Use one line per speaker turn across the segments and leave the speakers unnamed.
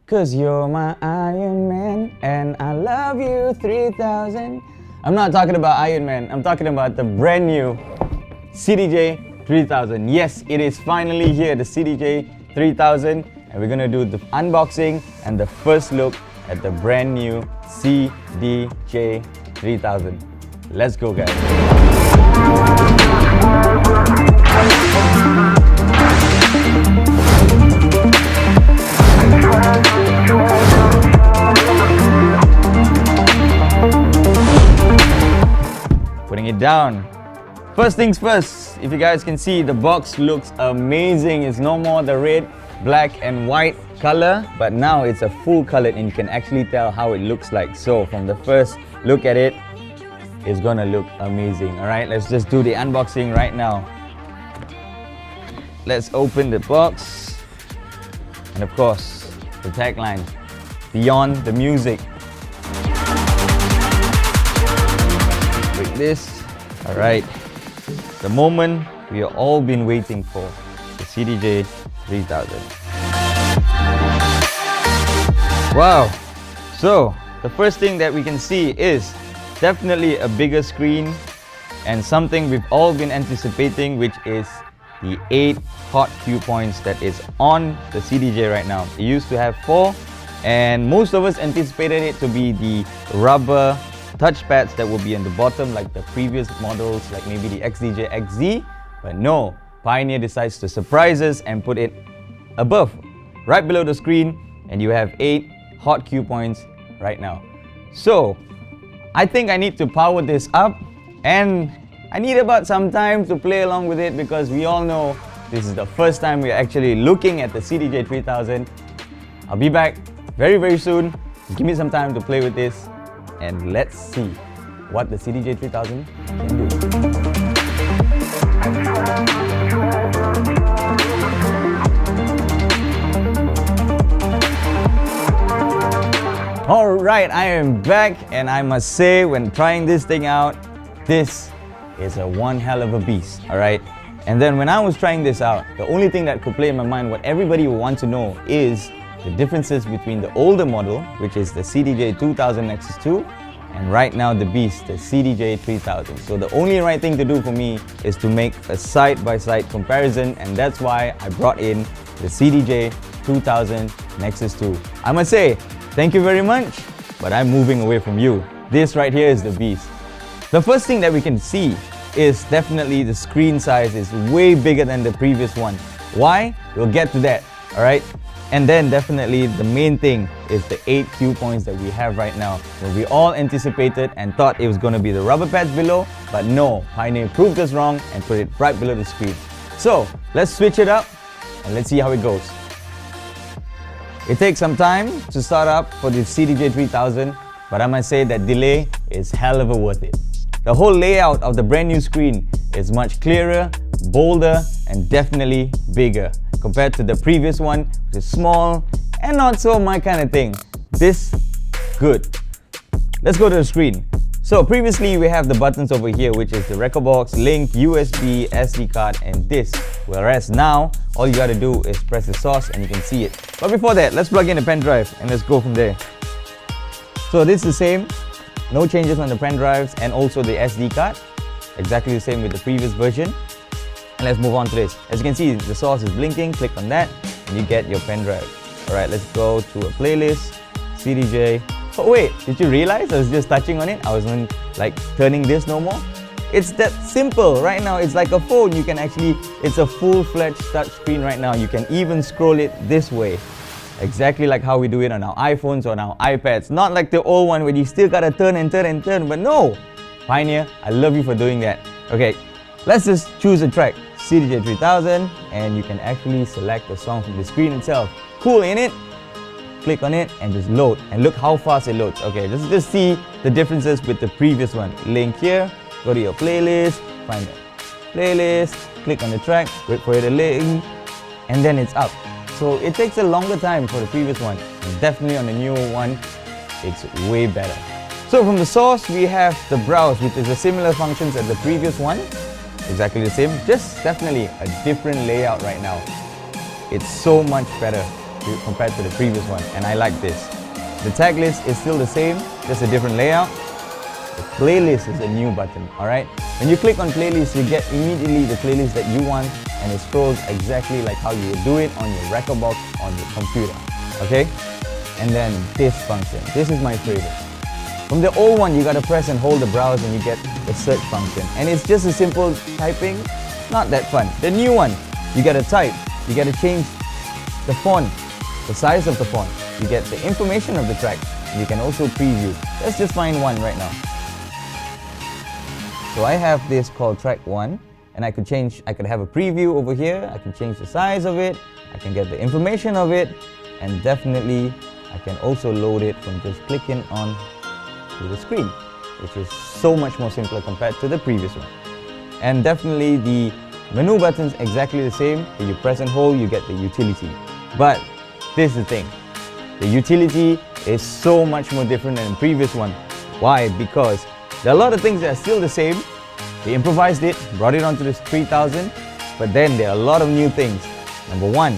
'cause you're my Iron Man and I love you 3000. I'm not talking about Iron Man, I'm talking about the brand new CDJ-3000. Yes, it is finally here, the CDJ-3000, and we're gonna do the unboxing and the first look at the brand new CDJ-3000. Let's go, guys. Putting it down. First things first, if you guys can see, the box looks amazing. It's no more the red, black and white color, but now it's a full colored and you can actually tell how it looks like. So from the first look at it, it's gonna look amazing. Alright, let's just do the unboxing right now. Let's open the box. And of course, the tagline, beyond the music. Like this. Alright, the moment we have all been waiting for, the CDJ-3000. Wow, so the first thing that we can see is definitely a bigger screen and something we've all been anticipating, which is the 8 hot cue points that is on the CDJ right now. It used to have 4 and most of us anticipated it to be the rubber touchpads that will be on the bottom like the previous models, like maybe the XDJ XZ, but no, Pioneer decides to surprise us and put it above, right below the screen, and you have 8 hot cue points right now. So I think I need to power this up and I need about some time to play along with it because we all know this is the first time we're actually looking at the CDJ-3000. I'll be back very soon. Give me some time to play with this and let's see what the CDJ-3000 can do. Alright, I am back and I must say when trying this thing out, this is a one hell of a beast, alright? And then when I was trying this out, the only thing that could play in my mind, what everybody would want to know is the differences between the older model, which is the CDJ-2000 Nexus 2, and right now the beast, the CDJ-3000. So the only right thing to do for me is to make a side-by-side comparison, and that's why I brought in the CDJ-2000 Nexus 2. I must say, thank you very much, but I'm moving away from you. This right here is the beast. The first thing that we can see is definitely the screen size is way bigger than the previous one. Why? We'll get to that, alright? And then definitely the main thing is the 8 cue points that we have right now. Well, we all anticipated and thought it was going to be the rubber pads below, but no, Pioneer proved us wrong and put it right below the screen. So let's switch it up and let's see how it goes. It takes some time to start up for the CDJ-3000, but I must say that delay is hell of a worth it. The whole layout of the brand new screen is much clearer, bolder, and definitely bigger compared to the previous one, which is small and not so my kind of thing. This, good. Let's go to the screen. So previously we have the buttons over here, which is the record box, link, USB, SD card, and disc. Whereas now, all you gotta do is press the source and you can see it. But before that, let's plug in the pen drive and let's go from there. So this is the same, no changes on the pen drives and also the SD card. Exactly the same with the previous version. And let's move on to this. As you can see, the source is blinking, click on that and you get your pen drive. Alright, let's go to a playlist, CDJ. Oh wait, did you realize I was just touching on it? I wasn't like turning this no more. It's that simple. Right now it's like a phone. You can actually, it's a full-fledged touch screen right now. You can even scroll it this way. Exactly like how we do it on our iPhones or on our iPads. Not like the old one where you still gotta turn and turn and turn, but no! Pioneer, I love you for doing that. Okay, let's just choose a track, CDJ-3000, and you can actually select the song from the screen itself. Cool, ain't it? Click on it and just load, and look how fast it loads. Okay, let's just see the differences with the previous one. Link here, go to your playlist, find the playlist, click on the track, wait for it to link, and then it's up. So it takes a longer time for the previous one. And definitely on the new one, it's way better. So from the source, we have the browse, which is the similar functions as the previous one. Exactly the same, just definitely a different layout right now. It's so much better. compared to the previous one, and I like this. The tag list is still the same, just a different layout. The playlist is a new button, alright? When you click on playlist, you get immediately the playlist that you want, and it scrolls exactly like how you would do it on your record box on your computer, okay? And then this function, this is my favorite. From the old one, you gotta press and hold the browse and you get the search function. And it's just a simple typing, not that fun. The new one, you gotta type, you gotta change the font, the size of the font. You get the information of the track. You can also preview. Let's just find one right now. So I have this called track 1, and I could have a preview over here. I can change the size of it. I can get the information of it, and definitely I can also load it from just clicking on to the screen, which is so much more simpler compared to the previous one. And definitely the menu buttons exactly the same. When you press and hold, you get the utility. But this is the thing, the utility is so much more different than the previous one. Why? Because there are a lot of things that are still the same. They improvised it, brought it onto this 3000, but then there are a lot of new things. Number one,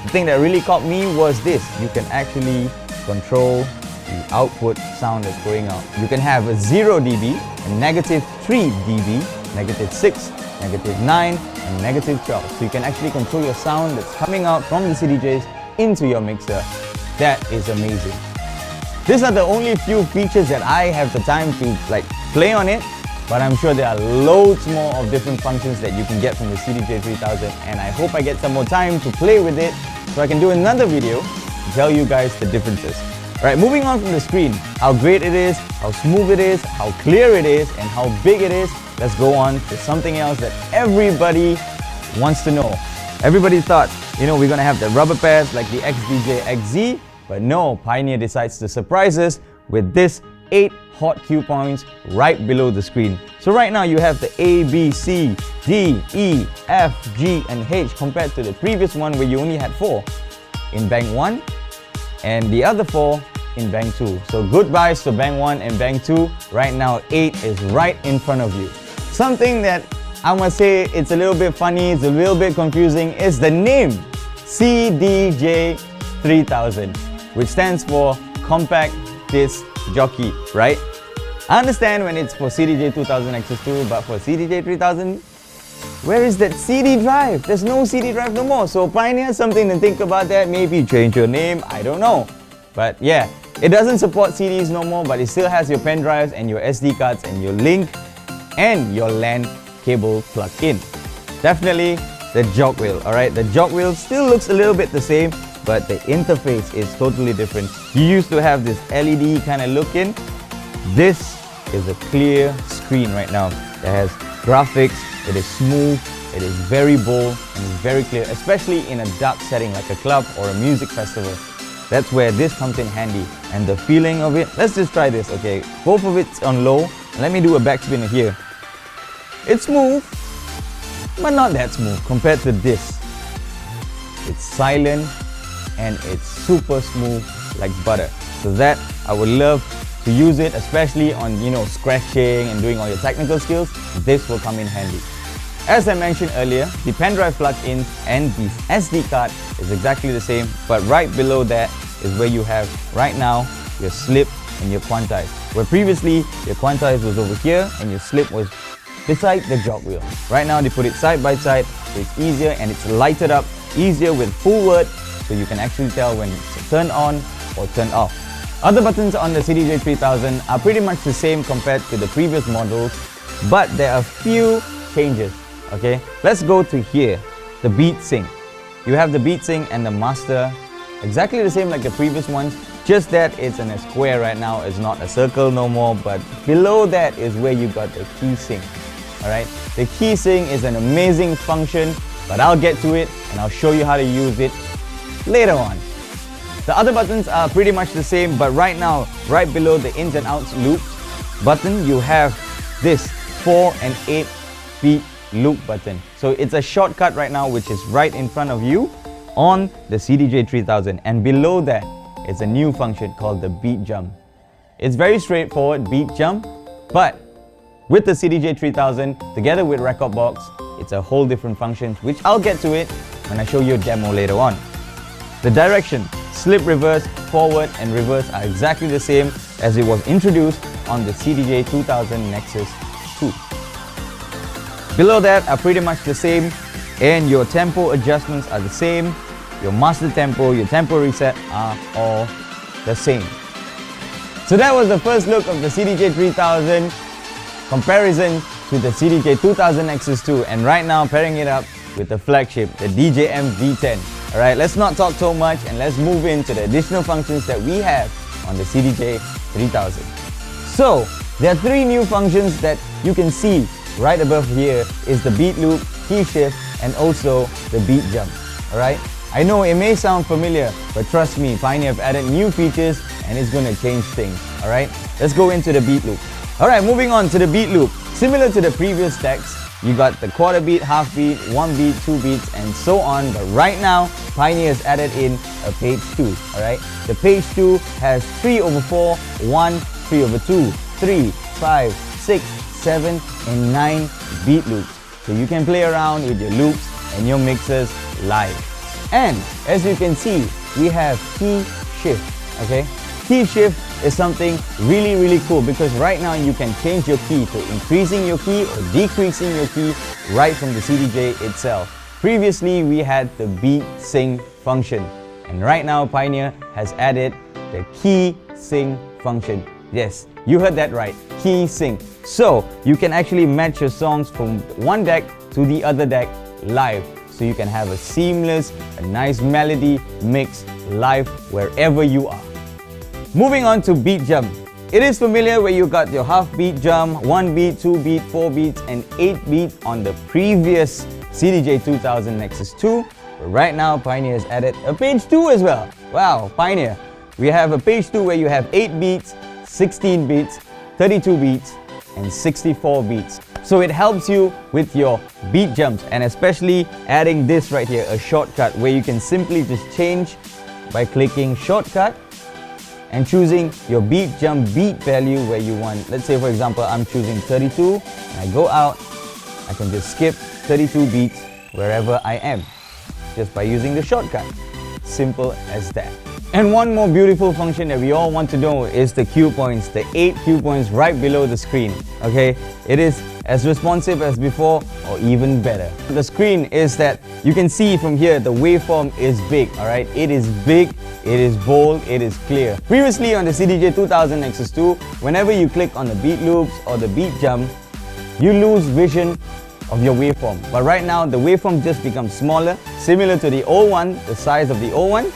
the thing that really caught me was this. You can actually control the output sound that's going out. You can have a 0 dB, a negative 3 dB, negative 6, negative 9, and negative 12. So you can actually control your sound that's coming out from the CDJs into your mixer. That is amazing. These are the only few features that I have the time to play on it, but I'm sure there are loads more of different functions that you can get from the CDJ-3000, and I hope I get some more time to play with it so I can do another video to tell you guys the differences. Alright, moving on from the screen, how great it is, how smooth it is, how clear it is, and how big it is. Let's go on to something else that everybody wants to know. Everybody thought, we're gonna have the rubber pads like the XDJ XZ, but no, Pioneer decides to surprise us with this 8 hot cue points right below the screen. So right now you have the A, B, C, D, E, F, G, and H compared to the previous one where you only had 4 in bank 1 and the other 4 in bank 2. So goodbyes to bank 1 and bank 2. Right now 8 is right in front of you. Something that I must say it's a little bit funny, it's a little bit confusing, is the name CDJ-3000, which stands for Compact Disc Jockey, right? I understand when it's for CDJ-2000 X2, but for CDJ-3000, where is that CD drive? There's no CD drive no more. So Pioneer, something to think about that. Maybe change your name, I don't know. But yeah, it doesn't support CDs no more, but it still has your pen drives and your SD cards and your link and your LAN cable plugged in. Definitely the Jog Wheel, alright? The Jog Wheel still looks a little bit the same, but the interface is totally different. You used to have this LED kind of look in. This is a clear screen right now that has graphics, it is smooth, it is very bold, and it's very clear, especially in a dark setting like a club or a music festival. That's where this comes in handy. And the feeling of it, let's just try this, okay? Both of it's on low. Let me do a backspin here. It's smooth, but not that smooth compared to this. It's silent and it's super smooth like butter. So that I would love to use it, especially on scratching and doing all your technical skills. This will come in handy. As I mentioned earlier, the pen drive plug-in and the SD card is exactly the same, but right below that is where you have right now your slip and your quantize. Where previously your quantize was over here and your slip was beside the Jog Wheel. Right now they put it side by side, so it's easier and it's lighted up easier with full word, so you can actually tell when it's turned on or turned off. Other buttons on the CDJ-3000 are pretty much the same compared to the previous models, but there are a few changes. Okay, let's go to here, the beat sync. You have the beat sync and the master, exactly the same like the previous ones, just that it's in a square right now, it's not a circle no more, but below that is where you got the Keysync. Alright, the Keysync is an amazing function, but I'll get to it and I'll show you how to use it later on. The other buttons are pretty much the same, but right now, right below the ins and outs loops button, you have this 4 and 8 beat loop button. So it's a shortcut right now which is right in front of you on the CDJ-3000, and below that is a new function called the beat jump. It's very straightforward, beat jump, but with the CDJ-3000 together with Rekordbox, it's a whole different function which I'll get to it when I show you a demo later on. The direction, slip reverse, forward and reverse are exactly the same as it was introduced on the CDJ-3000 Nexus 2. Below that are pretty much the same, and your tempo adjustments are the same. Your master tempo, your tempo reset are all the same. So that was the first look of the CDJ-3000 comparison to the CDJ-2000 Nexus 2, and right now pairing it up with the flagship, the DJM V10. Alright, let's not talk so much and let's move into the additional functions that we have on the CDJ-3000. So, there are 3 new functions that you can see right above here is the beat loop, key shift, and also the beat jump. Alright? I know it may sound familiar, but trust me, Pioneer have added new features and it's going to change things. Alright? Let's go into the beat loop. Alright, moving on to the beat loop. Similar to the previous stacks, you got the quarter beat, half beat, 1 beat, 2 beats, and so on. But right now, Pioneer has added in a page 2. Alright? The page 2 has 3/4, 1, 3/2, 3, 5, 6, 7, and 9 beat loops. So you can play around with your loops and your mixers live. And as you can see, we have key shift. Okay? Key shift is something really cool because right now you can change your key to increasing your key or decreasing your key right from the CDJ itself. Previously we had the beat sync function, and right now Pioneer has added the Keysync function. Yes, you heard that right, Keysync. So you can actually match your songs from one deck to the other deck live. So you can have a seamless, a nice melody mix live wherever you are. Moving on to beat jump. It is familiar where you got your half beat jump, 1 beat, 2 beat, 4 beats, and 8 beat on the previous CDJ-2000 Nexus 2. But right now, Pioneer has added a page 2 as well. Wow, Pioneer. We have a page 2 where you have 8 beats, 16 beats, 32 beats, and 64 beats. So it helps you with your beat jumps, and especially adding this right here, a shortcut where you can simply just change by clicking shortcut and choosing your beat jump beat value where you want. Let's say for example I'm choosing 32 and I go out, I can just skip 32 beats wherever I am just by using the shortcut. Simple as that. And one more beautiful function that we all want to know is the cue points, the 8 cue points right below the screen. Okay, it is as responsive as before or even better. The screen is that you can see from here the waveform is big. Alright, it is big, it is bold, it is clear. Previously on the CDJ-2000 Nexus 2, whenever you click on the beat loops or the beat jump, you lose vision of your waveform. But right now the waveform just becomes smaller, similar to the old one, the size of the old one,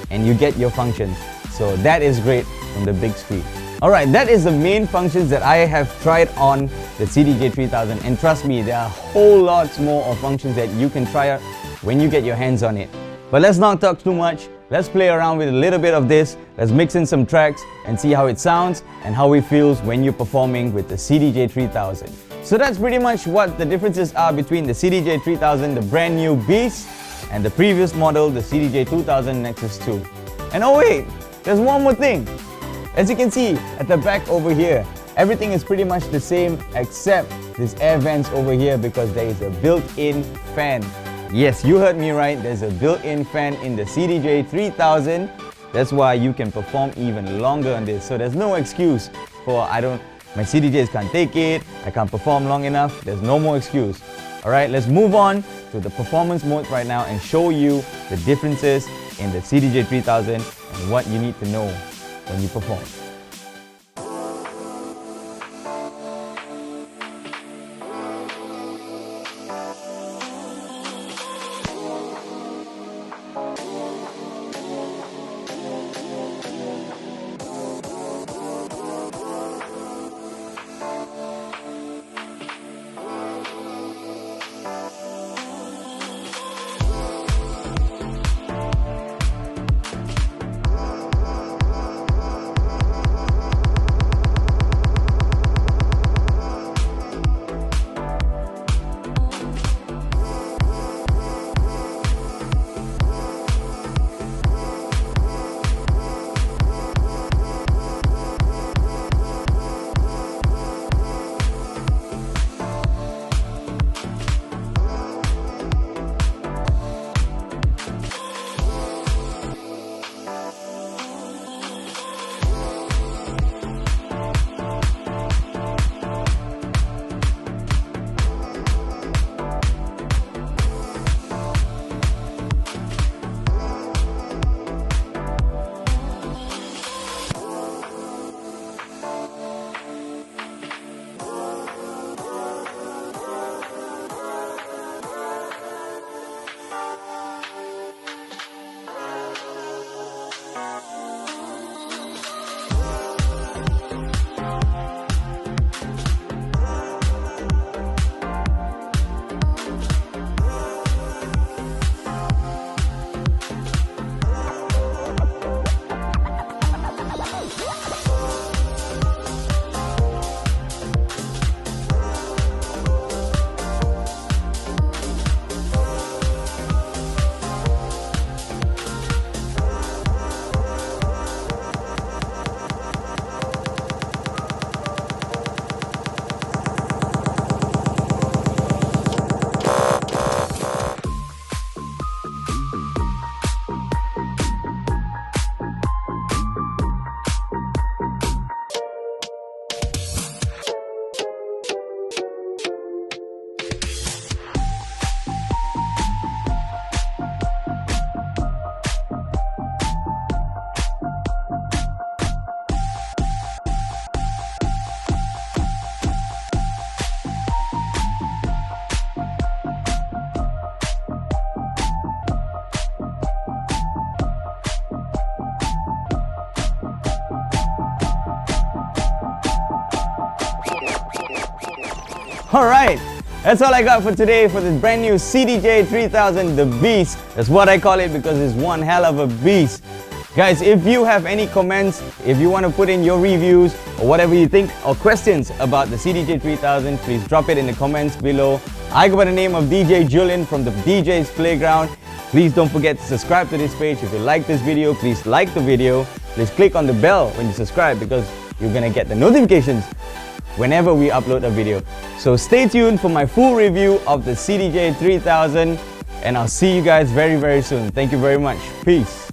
and you get your functions. So that is great from the big screen. Alright, that is the main functions that I have tried on the CDJ-3000, and trust me, there are whole lots more of functions that you can try out when you get your hands on it. But let's not talk too much. Let's play around with a little bit of this. Let's mix in some tracks and see how it sounds and how it feels when you're performing with the CDJ-3000. So that's pretty much what the differences are between the CDJ-3000, the brand new beast, and the previous model, the CDJ-2000 Nexus 2. And oh wait, there's one more thing. As you can see at the back over here, everything is pretty much the same except this air vents over here because there is a built-in fan. Yes, you heard me right, there's a built-in fan in the CDJ-3000. That's why you can perform even longer on this. So there's no excuse for my CDJs can't take it, I can't perform long enough. There's no more excuse. Alright, let's move on to the performance mode right now and show you the differences in the CDJ-3000 and what you need to know when you perform. Alright, that's all I got for today for this brand new CDJ-3000, the Beast. That's what I call it because it's one hell of a beast. Guys, if you have any comments, if you want to put in your reviews or whatever you think or questions about the CDJ-3000, please drop it in the comments below. I go by the name of DJ Julian from the DJ's Playground. Please don't forget to subscribe to this page. If you like this video, please like the video. Please click on the bell when you subscribe because you're gonna get the notifications whenever we upload a video. So stay tuned for my full review of the CDJ-3000 and I'll see you guys very, very soon. Thank you very much. Peace.